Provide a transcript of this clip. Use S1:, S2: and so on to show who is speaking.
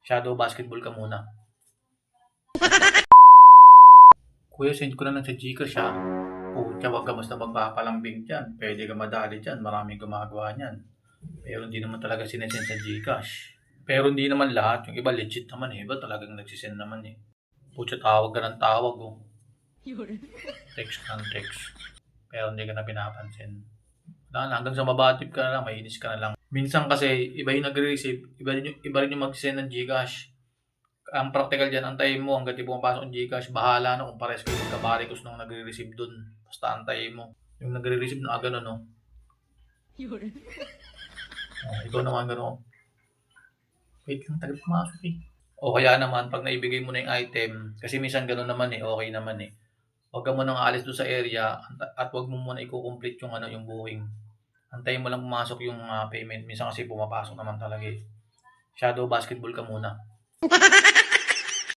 S1: Shadow basketball ka muna. Kuya, send ko na lang sa Gcash ha. Pucha, wag ka basta magpapalambing dyan. Pwede ka madali dyan. Maraming gumagawa niyan. Pero hindi naman talaga sinesend sa Gcash. Pero hindi naman lahat. Yung iba legit naman eh. Iba talagang nagsisend naman eh. Pucha, tawag ka ng tawag oh. Text ng text. Pero hindi ka na pinapansin. Wala na, hanggang sa mabatip ka na lang, mainis ka na lang. Minsan kasi, iba yung nagre-receive, iba rin yung mag-send ng Gcash. Ang practical dyan, antayin mo hanggang di pumapasok yung Gcash. Bahala na kung pares kayo magkabarikos nung nagre-receive dun. Basta antayin mo. Yung nagre-receive na gano'n, no? Oh, ikaw naman gano'n. Wait lang, tagal pumasok eh. O kaya naman, pag naibigay mo na yung item, kasi minsan gano'n naman eh, okay naman eh. Huwag ka munang aalis doon sa area at huwag mo muna i-complete yung yung booking. Antayin mo lang pumasok yung payment. Minsan kasi pumapasok naman talaga eh. Shadow basketball ka muna.